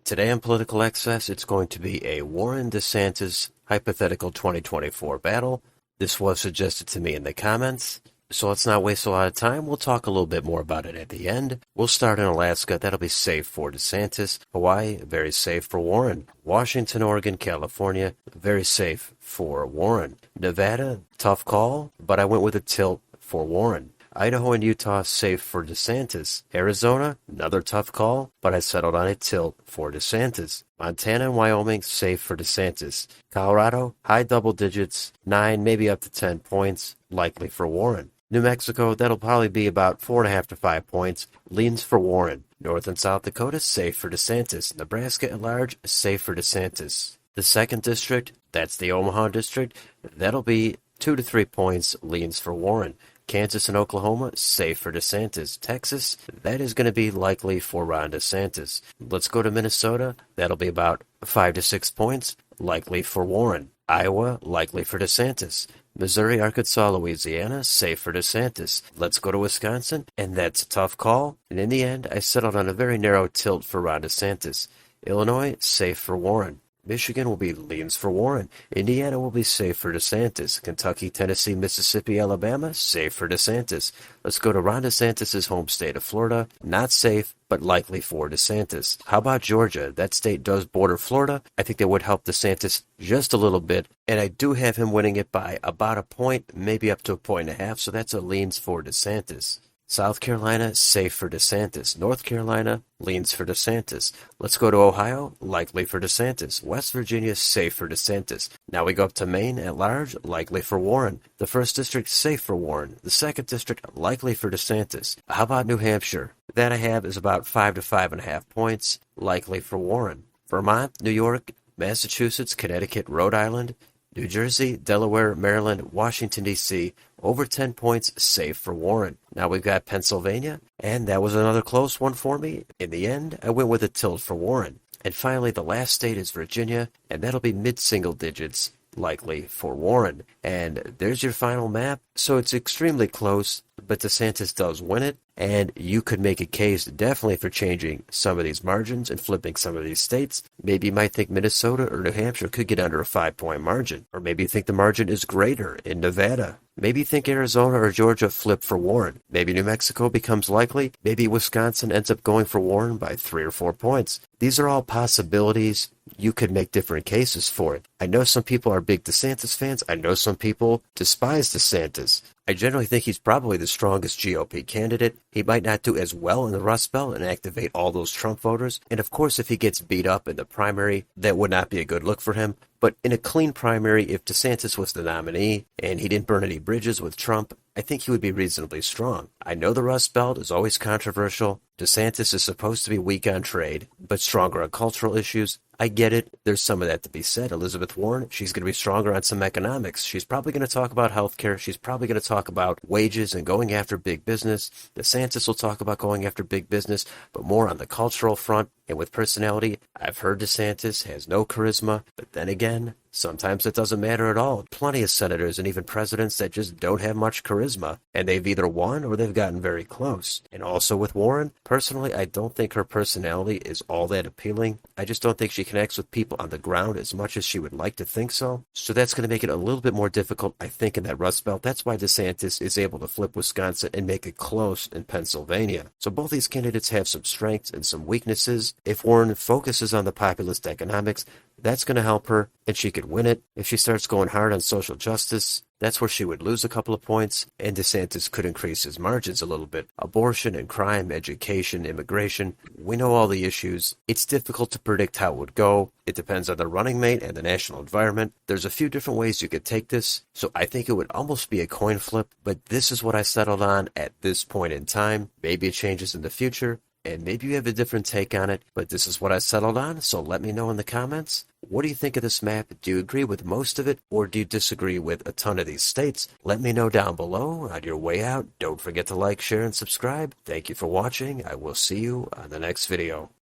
Today on Political Excess, it's going to be a Warren DeSantis hypothetical 2024 battle. This was suggested to me in the comments, so let's not waste a lot of time. We'll talk a little bit more about it at the end. We'll start in Alaska. That'll be safe for DeSantis. Hawaii, very safe for Warren. Washington, Oregon, California, very safe for Warren. Nevada, tough call, but I went with a tilt for Warren. Idaho and Utah, safe for DeSantis. Arizona, another tough call, but I settled on a tilt for DeSantis. Montana and Wyoming, safe for DeSantis. Colorado, high double digits, 9, maybe up to 10 points, likely for Warren. New Mexico, that'll probably be about 4.5 to 5 points, leans for Warren. North and South Dakota, safe for DeSantis. Nebraska at large, safe for DeSantis. The 2nd District, that's the Omaha District, that'll be 2 to 3 points, leans for Warren. Kansas and Oklahoma, safe for DeSantis. Texas, that is going to be likely for Ron DeSantis. Let's go to Minnesota. That'll be about 5 to 6 points, likely for Warren. Iowa, likely for DeSantis. Missouri, Arkansas, Louisiana, safe for DeSantis. Let's go to Wisconsin, and that's a tough call. And in the end, I settled on a very narrow tilt for Ron DeSantis. Illinois, safe for Warren. Michigan will be leans for Warren. Indiana will be safe for DeSantis. Kentucky, Tennessee, Mississippi, Alabama, safe for DeSantis. Let's go to Ron DeSantis' home state of Florida. Not safe, but likely for DeSantis. How about Georgia? That state does border Florida. I think that would help DeSantis just a little bit. And I do have him winning it by about a point, maybe up to 1.5 points. So that's a leans for DeSantis. South Carolina, safe for DeSantis. North Carolina, leans for DeSantis. Let's go to Ohio, likely for DeSantis. West Virginia, safe for DeSantis. Now we go up to Maine, at large, likely for Warren. The 1st District, safe for Warren. The 2nd District, likely for DeSantis. How about New Hampshire? That I have is about 5 to 5.5 points, likely for Warren. Vermont, New York, Massachusetts, Connecticut, Rhode Island, New Jersey, Delaware, Maryland, Washington, D.C., over 10 points, safe for Warren. Now we've got Pennsylvania, and that was another close one for me. In the end, I went with a tilt for Warren. And finally, the last state is Virginia, and that'll be mid-single digits, likely for Warren. And there's your final map. So it's extremely close, but DeSantis does win it. And you could make a case definitely for changing some of these margins and flipping some of these states. Maybe you might think Minnesota or New Hampshire could get under a 5-point margin. Or maybe you think the margin is greater in Nevada. Maybe you think Arizona or Georgia flip for Warren. Maybe New Mexico becomes likely. Maybe Wisconsin ends up going for Warren by 3 or 4 points. These are all possibilities. You could make different cases for it. I know some people are big DeSantis fans. I know some people despise DeSantis. I generally think he's probably the strongest GOP candidate. He might not do as well in the Rust Belt and activate all those Trump voters. And of course, if he gets beat up in the primary, that would not be a good look for him. But in a clean primary, if DeSantis was the nominee and he didn't burn any bridges with Trump, I think he would be reasonably strong. I know the Rust Belt is always controversial. DeSantis is supposed to be weak on trade, but stronger on cultural issues. I get it. There's some of that to be said. Elizabeth Warren, she's going to be stronger on some economics. She's probably going to talk about healthcare. She's probably going to talk about wages and going after big business. DeSantis will talk about going after big business, but more on the cultural front. And with personality, I've heard DeSantis has no charisma, but then again, sometimes it doesn't matter at all. Plenty of senators and even presidents that just don't have much charisma, and they've either won or they've gotten very close. And also with Warren, personally, I don't think her personality is all that appealing. I just don't think she connects with people on the ground as much as she would like to think so. So that's going to make it a little bit more difficult, I think, in that Rust Belt. That's why DeSantis is able to flip Wisconsin and make it close in Pennsylvania. So both these candidates have some strengths and some weaknesses. If Warren focuses on the populist economics, that's going to help her, and she could win it. If she starts going hard on social justice, that's where she would lose a couple of points, and DeSantis could increase his margins a little bit. Abortion and crime, education, immigration, we know all the issues. It's difficult to predict how it would go. It depends on the running mate and the national environment. There's a few different ways you could take this, so I think it would almost be a coin flip, but this is what I settled on at this point in time. Maybe it changes in the future. And maybe you have a different take on it, but this is what I settled on, so let me know in the comments. What do you think of this map? Do you agree with most of it, or do you disagree with a ton of these states? Let me know down below. On your way out, don't forget to like, share, and subscribe. Thank you for watching. I will see you on the next video.